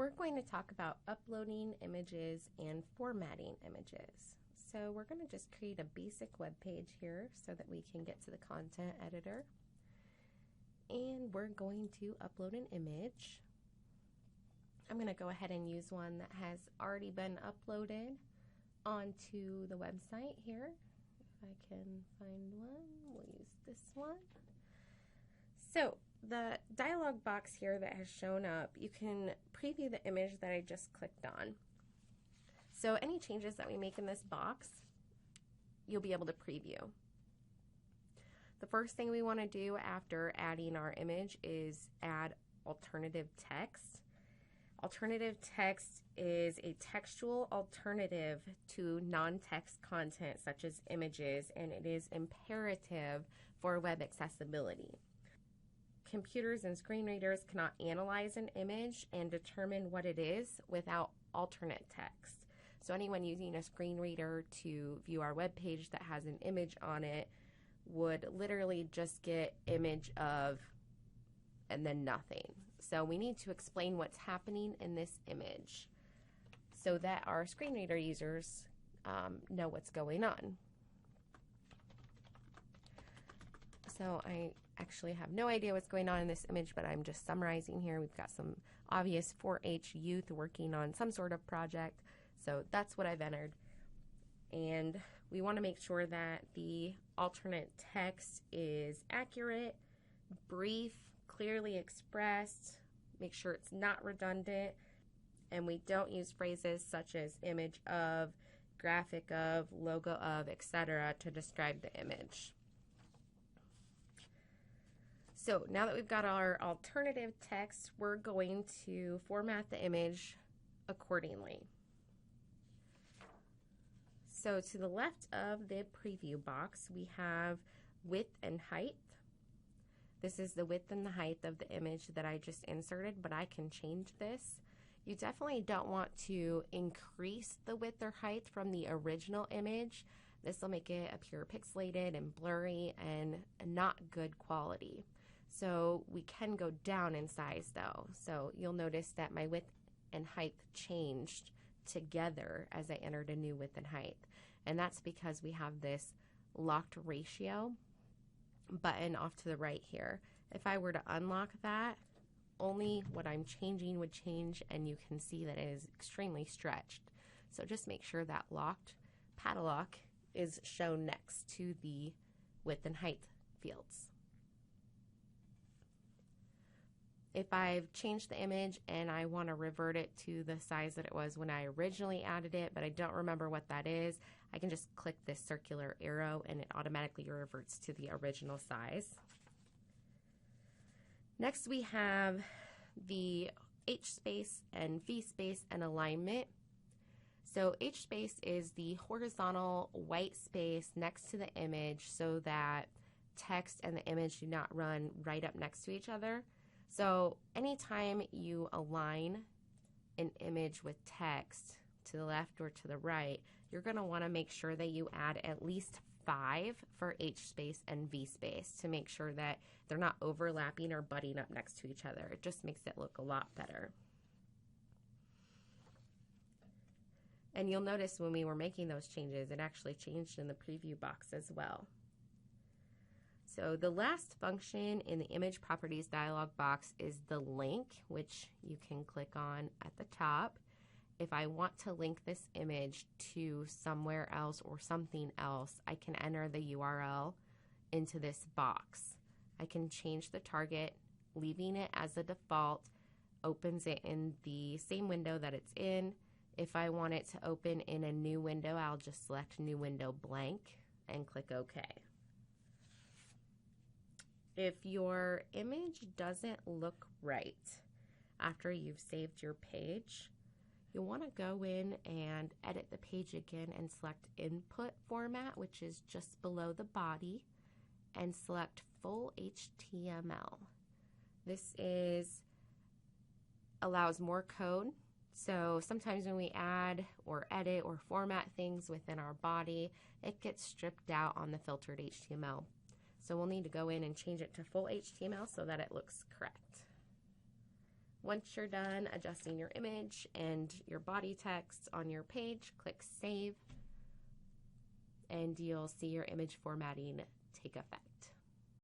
we're going to talk about uploading images and formatting images. So we're going to just create a basic web page here so that we can get to the content editor. And we're going to upload an image. I'm going to go ahead and use one that has already been uploaded onto the website here. If I can find one, we'll use this one. So the dialog box here that has shown up, you can preview the image that I just clicked on. So any changes that we make in this box, you'll be able to preview. The first thing we want to do after adding our image is add alternative text. Alternative text is a textual alternative to non-text content such as images, and it is imperative for web accessibility. Computers and screen readers cannot analyze an image and determine what it is without alternate text. So anyone using a screen reader to view our web page that has an image on it would literally just get image of and then nothing. So we need to explain what's happening in this image so that our screen reader users know what's going on. So I actually have no idea what's going on in this image, but I'm just summarizing here. We've got some obvious 4-H youth working on some sort of project. So that's what I've entered. And we want to make sure that the alternate text is accurate, brief, clearly expressed, make sure it's not redundant, and we don't use phrases such as image of, graphic of, logo of, etc. to describe the image. So now that we've got our alternative text, we're going to format the image accordingly. So to the left of the preview box, we have width and height. This is the width and the height of the image that I just inserted, but I can change this. You definitely don't want to increase the width or height from the original image. This will make it appear pixelated and blurry and not good quality. So we can go down in size though. So you'll notice that my width and height changed together as I entered a new width and height. And that's because we have this locked ratio button off to the right here. If I were to unlock that, only what I'm changing would change, and you can see that it is extremely stretched. So just make sure that locked padlock is shown next to the width and height fields. If I've changed the image and I want to revert it to the size that it was when I originally added it, but I don't remember what that is, I can just click this circular arrow and it automatically reverts to the original size. Next we have the H space and V space and alignment. So H space is the horizontal white space next to the image so that text and the image do not run right up next to each other. So anytime you align an image with text to the left or to the right, you're going to want to make sure that you add at least 5 for H space and V space to make sure that they're not overlapping or butting up next to each other. It just makes it look a lot better. And you'll notice when we were making those changes, it actually changed in the preview box as well. So the last function in the image properties dialog box is the link, which you can click on at the top. If I want to link this image to somewhere else or something else, I can enter the URL into this box. I can change the target, leaving it as a default, opens it in the same window that it's in. If I want it to open in a new window, I'll just select New Window Blank and click OK. If your image doesn't look right after you've saved your page, you'll want to go in and edit the page again and select Input Format, which is just below the body, and select Full HTML. This allows more code. So sometimes when we add or edit or format things within our body, it gets stripped out on the filtered HTML. So we'll need to go in and change it to full HTML so that it looks correct. Once you're done adjusting your image and your body text on your page, click Save, and you'll see your image formatting take effect.